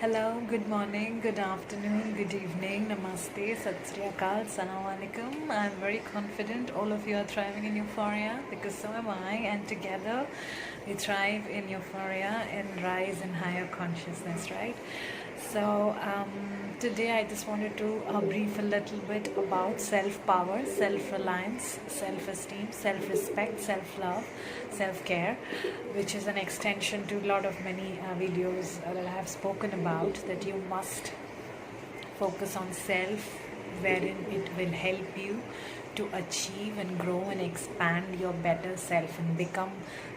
Hello, good morning, good afternoon, good evening, namaste, sat sri akal, assalamu alaikum. I'm very confident all of you are thriving in euphoria because so am I, and together we thrive in euphoria and rise in higher consciousness, right? So, today I just wanted to brief a little bit about self power, self reliance, self esteem, self respect, self love, self care, which is an extension to a lot of many videos that I have spoken about. That you must focus on self, wherein it will help you to achieve and grow and expand your better self and become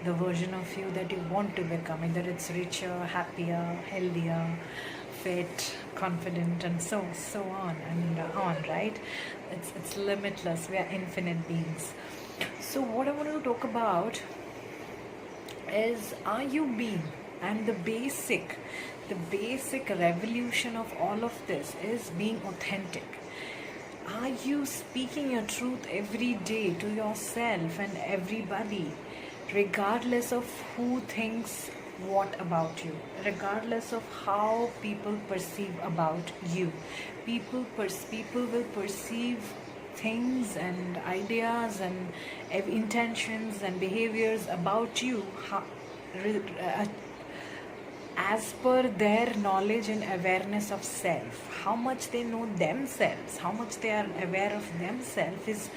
the version of you that you want to become, either it's richer, happier, healthier, fit, confident, and so on and on, right? It's limitless. We are infinite beings. So what I want to talk about is, are you being, and the basic revolution of all of this is being authentic. Are you speaking your truth every day to yourself and everybody, regardless of who thinks what about you, regardless of how people perceive about you? People will perceive things and ideas and intentions and behaviors about you as per their knowledge and awareness of self. How much they know themselves, how much they are aware of themselves, is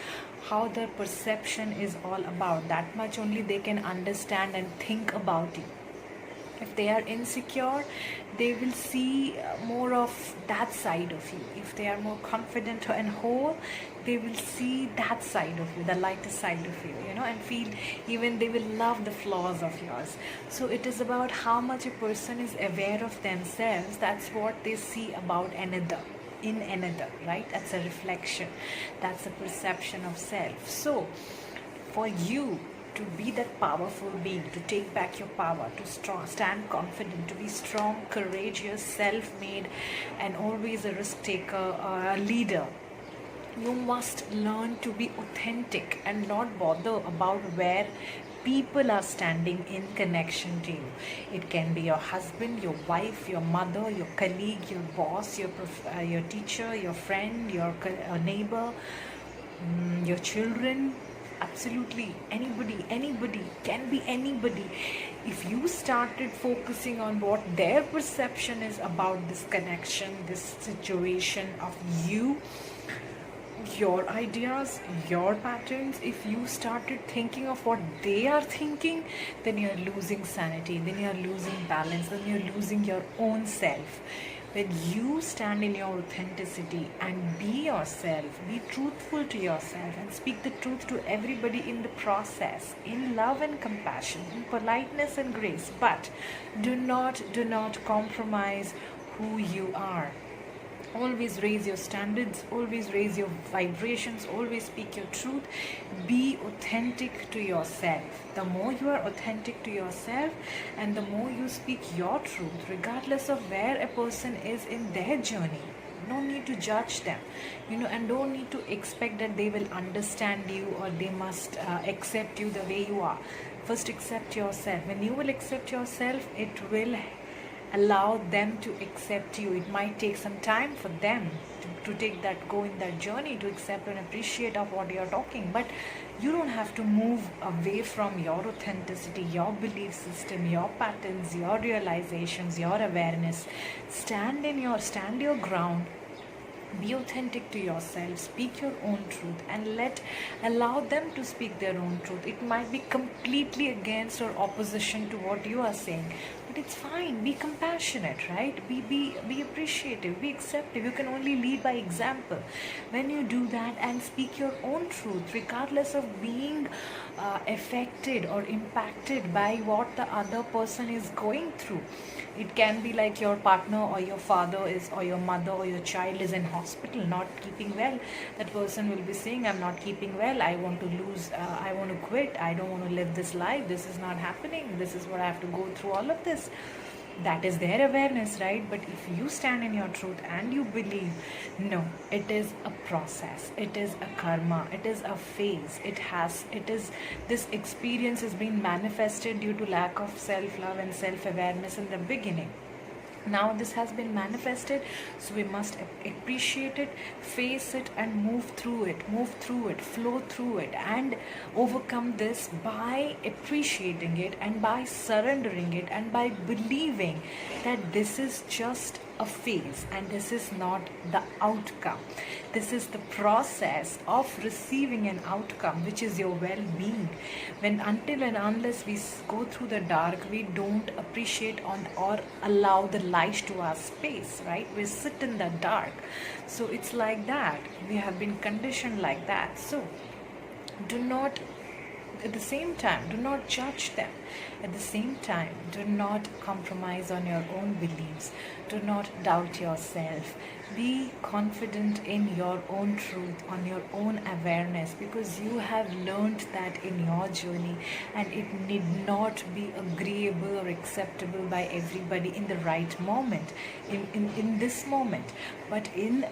how their perception is all about. That much only they can understand and think about you. If they are insecure, they will see more of that side of you. If they are more confident and whole, they will see that side of you, the lighter side of you, and feel, even they will love the flaws of yours. So it is about how much a person is aware of themselves. That's what they see about another, in another, right? That's a reflection. That's a perception of self. So for you to be that powerful being, to take back your power, to stand confident, to be strong, courageous, self-made, and always a risk taker, a leader, you must learn to be authentic and not bother about where people are standing in connection to you. It can be your husband, your wife, your mother, your colleague, your boss, your teacher, your friend, your neighbor, your children. Absolutely anybody can be anybody. If you started focusing on what their perception is about this connection, this situation of you, your ideas, your patterns, if you started thinking of what they are thinking, then you're losing sanity, then you're losing balance, then you're losing your own self. When you stand in your authenticity and be yourself, be truthful to yourself, and speak the truth to everybody in the process, in love and compassion, in politeness and grace, but do not compromise who you are. Always raise your standards, always raise your vibrations, always speak your truth. Be authentic to yourself. The more you are authentic to yourself and the more you speak your truth, regardless of where a person is in their journey, no need to judge them, and don't need to expect that they will understand you or they must accept you the way you are. First, accept yourself. When you will accept yourself, it will allow them to accept you. It might take some time for them to go in that journey, to accept and appreciate of what you're talking, but you don't have to move away from your authenticity, your belief system, your patterns, your realizations, your awareness. Stand your ground. Be authentic to yourself, speak your own truth, and allow them to speak their own truth. It might be completely against or opposition to what you are saying, but it's fine. Be compassionate, right? Be appreciative, be acceptive. You can only lead by example. When you do that and speak your own truth, regardless of being affected or impacted by what the other person is going through. It can be like your partner or your father is, or your mother or your child is in hospital, not keeping well. That person will be saying, I'm not keeping well, I want to lose, I want to quit, I don't want to live this life, this is not happening, this is what I have to go through, all of this. That is their awareness, right? But if you stand in your truth and you believe, no, it is a process, it is a karma, it is a phase, this experience is being manifested due to lack of self-love and self-awareness in the beginning. Now this has been manifested, so we must appreciate it, face it, and move through it, flow through it, and overcome this by appreciating it and by surrendering it and by believing that this is just a phase and this is not the outcome. This is the process of receiving an outcome, which is your well-being. When until and unless we go through the dark, we don't appreciate on or allow the light to our space, right? We sit in the dark. So it's like that. We have been conditioned like that. So do not, at the same time, do not judge them. At the same time, do not compromise on your own beliefs. Do not doubt yourself. Be confident in your own truth, on your own awareness, because you have learned that in your journey, and it need not be agreeable or acceptable by everybody in the right moment, in this moment. But in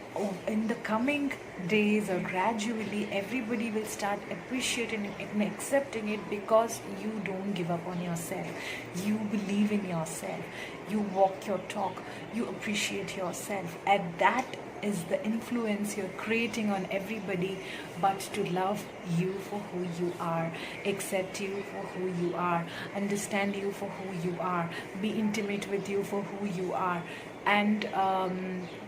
the coming days or gradually, everybody will start appreciating it and accepting it, because you don't give up on yourself. You believe in yourself. You walk your talk. You appreciate yourself. And that is the influence you're creating on everybody, but to love you for who you are, accept you for who you are, understand you for who you are, be intimate with you for who you are, and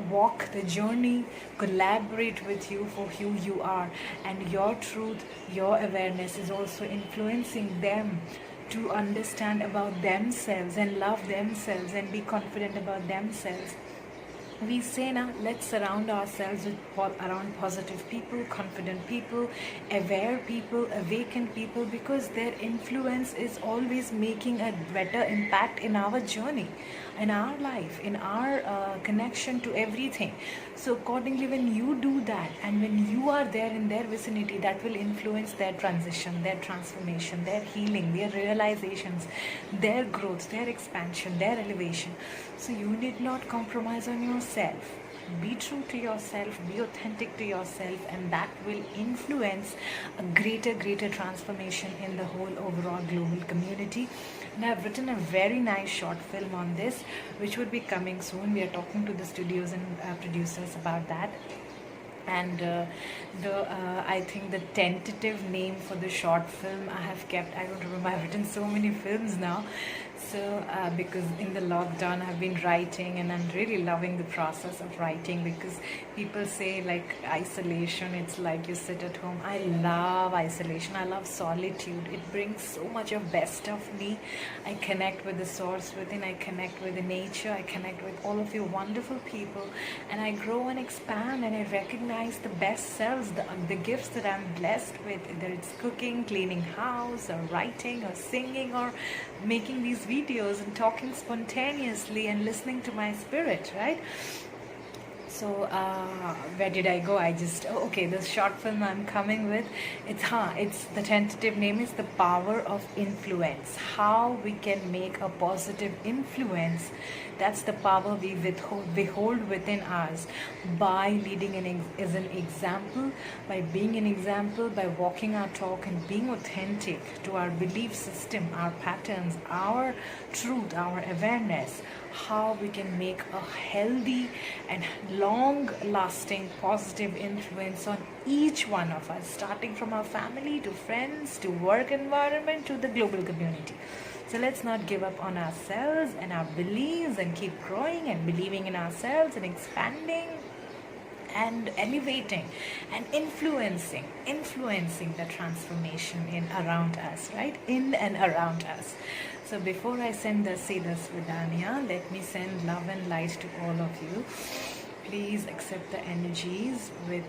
walk the journey, collaborate with you for who you are. And your truth, your awareness is also influencing them to understand about themselves and love themselves and be confident about themselves. We say now, let's surround ourselves with around positive people, confident people, aware people, awakened people, because their influence is always making a better impact in our journey, in our life, in our connection to everything. So accordingly, when you do that and when you are there in their vicinity, that will influence their transition, their transformation, their healing, their realizations, their growth, their expansion, their elevation. So you need not compromise on yourself. Be true to yourself, be authentic to yourself, and that will influence a greater transformation in the whole overall global community. And I've written a very nice short film on this, which would be coming soon. We are talking to the studios and producers about that. And I think the tentative name for the short film I have kept, I don't remember, I've written so many films now. So because in the lockdown I've been writing, and I'm really loving the process of writing, because people say like isolation, it's like you sit at home. I love isolation. I love solitude. It brings so much of best of me. I connect with the source within. I connect with the nature. I connect with all of you wonderful people, and I grow and expand, and I recognize the best selves, the gifts that I'm blessed with, whether it's cooking, cleaning house, or writing, or singing, or making these videos and talking spontaneously and listening to my spirit, right? So where did I go? Okay, the short film I'm coming with, it's the tentative name is The Power of Influence. How we can make a positive influence. That's the power we behold within us, by leading as an example, by being an example, by walking our talk and being authentic to our belief system, our patterns, our truth, our awareness. How we can make a healthy and long-lasting positive influence on each one of us, starting from our family to friends to work environment to the global community. So let's not give up on ourselves and our beliefs, and keep growing and believing in ourselves and expanding and elevating and influencing the transformation in around us, right? In and around us. So before I say this Vidania, let me send love and light to all of you. Please accept the energies with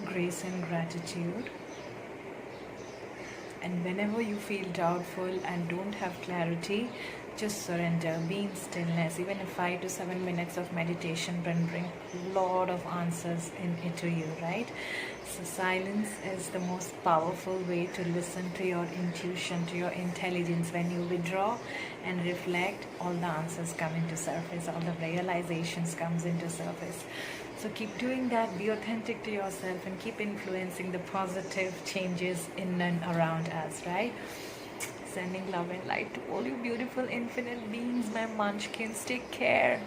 grace and gratitude. And whenever you feel doubtful and don't have clarity, just surrender, be in stillness. Even 5 to 7 minutes of meditation can bring a lot of answers into you, right? So silence is the most powerful way to listen to your intuition, to your intelligence. When you withdraw and reflect, all the answers come into surface, all the realizations comes into surface. So keep doing that, be authentic to yourself, and keep influencing the positive changes in and around us, right? sending love and light to all you beautiful infinite beings, my munchkins. Take care.